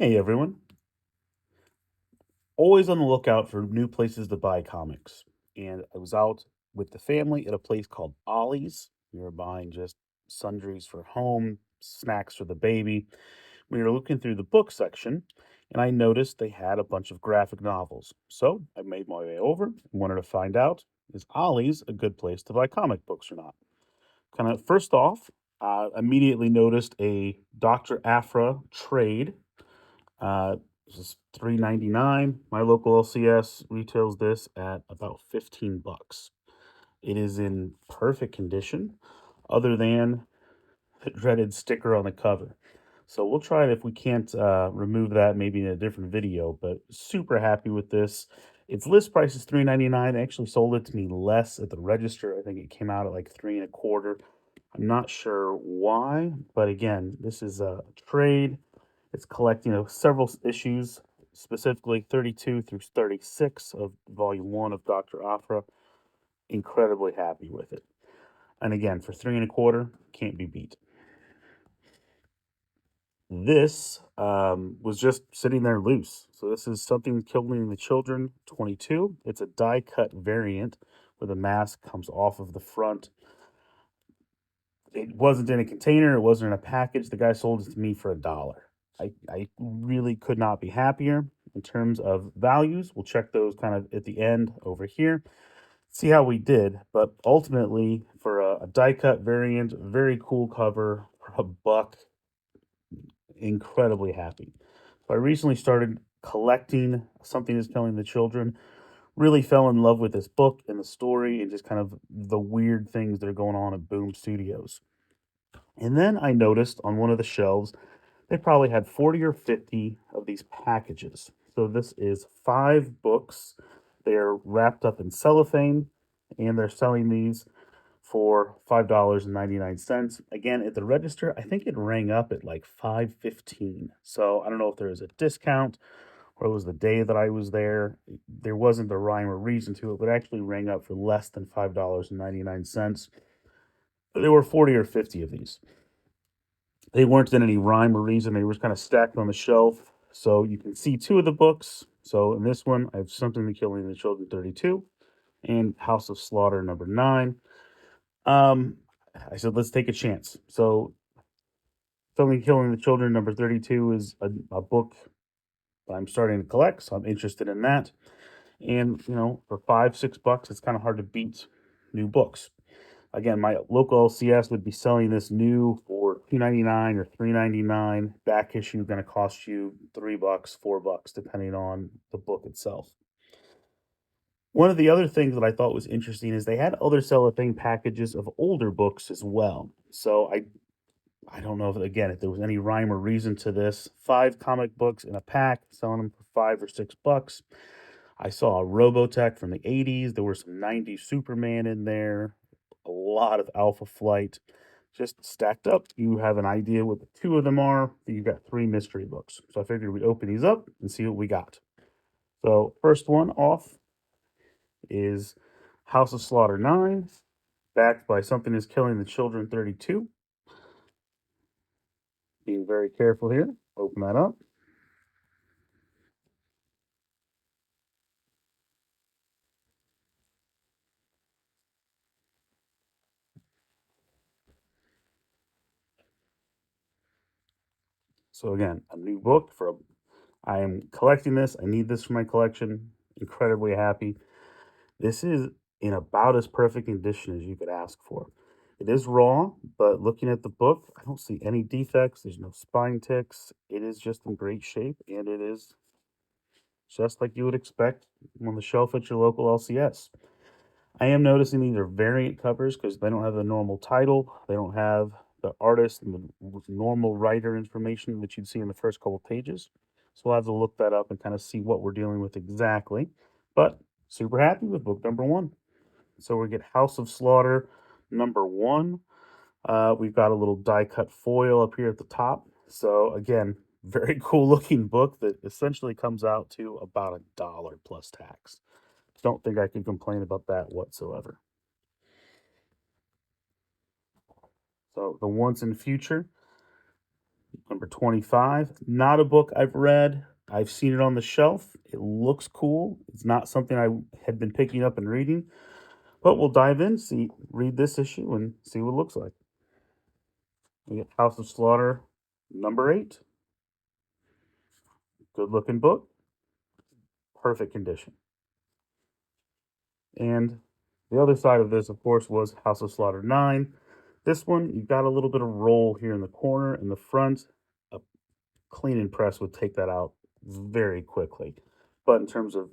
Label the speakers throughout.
Speaker 1: Hey everyone. Always on the lookout for new places to buy comics. And I was out with the family at a place called Ollies. We were buying just sundries for home, snacks for the baby. We were looking through the book section and I noticed they had a bunch of graphic novels. So I made my way over and wanted to find out, is Ollie's a good place to buy comic books or not? Kind of first off, immediately noticed a Dr. Afra trade. This is $3.99. My local LCS retails this at about 15 bucks. It is in perfect condition, other than the dreaded sticker on the cover. So we'll try it if we can't remove that maybe in a different video, but super happy with this. Its list price is $3.99. They actually sold it to me less at the register. I think it came out at like three and a quarter. I'm not sure why, but again, this is a trade. It's collecting of several issues, specifically 32 through 36 of volume one of Dr. Afra. Incredibly happy with it. And again, for three and a quarter, can't be beat. This was just sitting there loose. So this is Something Killing the Children 22. It's a die cut variant where the mask comes off of the front. It wasn't in a container, it wasn't in a package. The guy sold it to me for $1. I really could not be happier in terms of values. We'll check those kind of at the end over here, see how we did. But ultimately, for a die cut variant, very cool cover for $1, incredibly happy. So I recently started collecting Something is Killing the Children. Really fell in love with this book and the story and just kind of the weird things that are going on at Boom Studios. And then I noticed on one of the shelves, they probably had 40 or 50 of these packages. So this is 5 books. They're wrapped up in cellophane and they're selling these for $5.99. Again, at the register, I think it rang up at like 5.15. So I don't know if there was a discount or it was the day that I was there. There wasn't a rhyme or reason to it, but it actually rang up for less than $5.99. There were 40 or 50 of these. They weren't in any rhyme or reason. They were kind of stacked on the shelf. So you can see 2 of the books. So in this one, I have Something to Killing the Children 32 and House of Slaughter number 9. Um, I said, let's take a chance. So Something Killing the Children number 32 is a book that I'm starting to collect. So I'm interested in that. And, for 5, $6, it's kind of hard to beat new books. Again, my local LCS would be selling this new for $2.99 or $3.99. Back issue going to cost you $3, $4, depending on the book itself. One of the other things that I thought was interesting is they had other cellophane packages of older books as well. So I don't know if there was any rhyme or reason to this. 5 comic books in a pack, selling them for 5 or 6 bucks. I saw a Robotech from the 80s. There were some 90s Superman in there, a lot of Alpha Flight. Just stacked up. You have an idea what the 2 of them are. You've got 3 mystery books. So I figured we'd open these up and see what we got. So, first one off is House of Slaughter 9, backed by Something is Killing the Children 32. Being very careful here. Open that up. So again, a new book for I am collecting this. I need this for my collection. Incredibly happy. This is in about as perfect condition as you could ask for. It is raw, but looking at the book, I don't see any defects. There's no spine ticks. It is just in great shape, and it is just like you would expect on the shelf at your local LCS. I am noticing these are variant covers because they don't have the normal title. They don't have the artist and the normal writer information that you'd see in the first couple pages. So we'll have to look that up and kind of see what we're dealing with exactly. But super happy with book number 1. So we get House of Slaughter number 1. We've got a little die cut foil up here at the top. So again, very cool looking book that essentially comes out to about $1 plus tax. Don't think I can complain about that whatsoever. So the Once and Future, Number 25, not a book I've read. I've seen it on the shelf. It looks cool. It's not something I had been picking up and reading, but we'll dive in, read this issue and see what it looks like. We get House of Slaughter number 8. Good looking book, perfect condition. And the other side of this, of course, was House of Slaughter 9. This one, you've got a little bit of roll here in the corner. In the front, a clean and press would take that out very quickly. But in terms of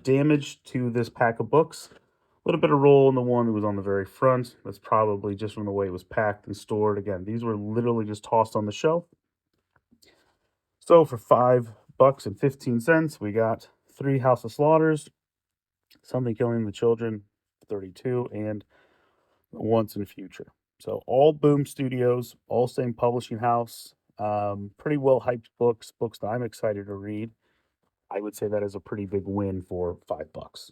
Speaker 1: damage to this pack of books, a little bit of roll in the one that was on the very front. That's probably just from the way it was packed and stored. Again, these were literally just tossed on the shelf. So for $5.15, we got 3 House of Slaughters, Something Killing the Children, 32, and Once in Future. So all Boom Studios, all same publishing house. Pretty well hyped books that I'm excited to read. I would say that is a pretty big win for $5.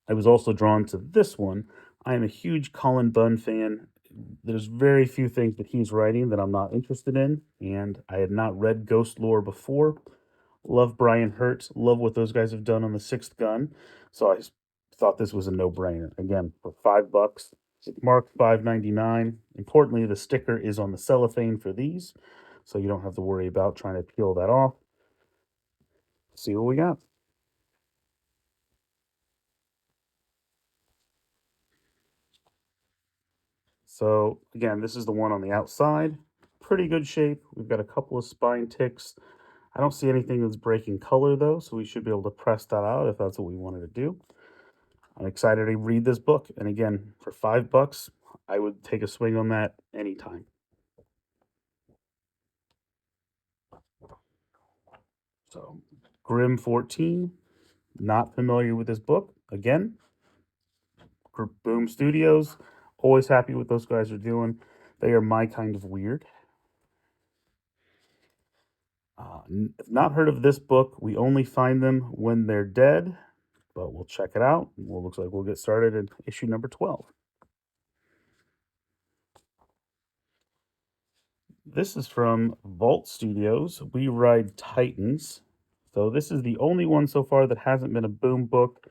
Speaker 1: I was also drawn to this one. I am a huge Colin Bunn fan. There's very few things that he's writing that I'm not interested in, and I had not read Ghost Lore before. Love Brian Hurt. Love what those guys have done on the Sixth Gun. So thought this was a no-brainer. Again, for $5, it's marked $5.99. Importantly, the sticker is on the cellophane for these, so you don't have to worry about trying to peel that off. See what we got. So again, this is the one on the outside. Pretty good shape. We've got a couple of spine ticks. I don't see anything that's breaking color though, so we should be able to press that out if that's what we wanted to do. I'm excited to read this book, and again, for $5, I would take a swing on that anytime. So, Grim 14, not familiar with this book. Again, Boom Studios, always happy with those guys are doing. They are my kind of weird. Not heard of this book. We only find them when they're dead, but we'll check it out. Well, looks like we'll get started in issue number 12. This is from Vault Studios. We Ride Titans. So this is the only one so far that hasn't been a Boom book.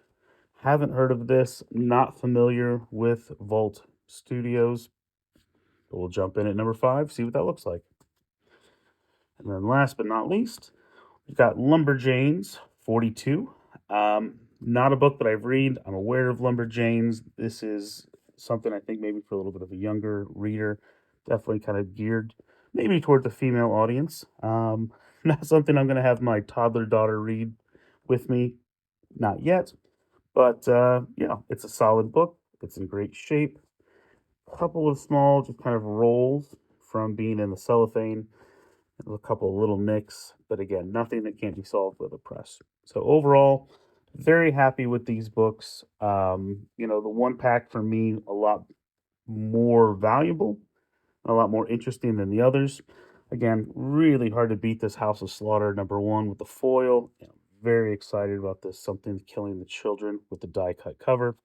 Speaker 1: Haven't heard of this. Not familiar with Vault Studios. But we'll jump in at number 5, see what that looks like. And then last but not least, we've got Lumberjanes 42. Not a book that I've read. I'm aware of Lumberjanes. This is something I think maybe for a little bit of a younger reader. Definitely kind of geared maybe towards a female audience. Not something I'm going to have my toddler daughter read with me. Not yet. But, it's a solid book. It's in great shape. A couple of small, just kind of rolls from being in the cellophane. A couple of little nicks, but again, nothing that can't be solved with a press. So overall, very happy with these books. The one pack for me a lot more valuable, a lot more interesting than the others. Again, really hard to beat this House of Slaughter number 1 with the foil. Very excited about this. Something Killing the Children with the die cut cover.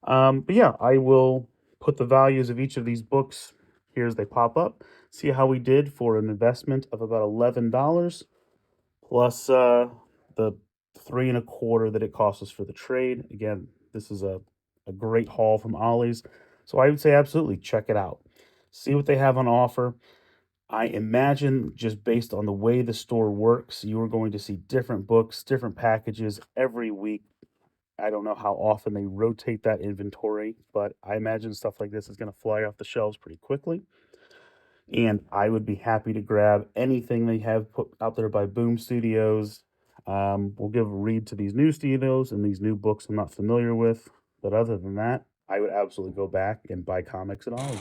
Speaker 1: But yeah, I will put the values of each of these books here as they pop up. See how we did for an investment of about $11 plus the 3.25 that it cost us for the trade. Again, this is a great haul from Ollies. So I would say absolutely check it out. See what they have on offer. I imagine just based on the way the store works, you are going to see different books, different packages every week. I don't know how often they rotate that inventory, but I imagine stuff like this is going to fly off the shelves pretty quickly. And I would be happy to grab anything they have put out there by Boom Studios. We'll give a read to these new studios and these new books I'm not familiar with. But other than that, I would absolutely go back and buy comics at Ollie.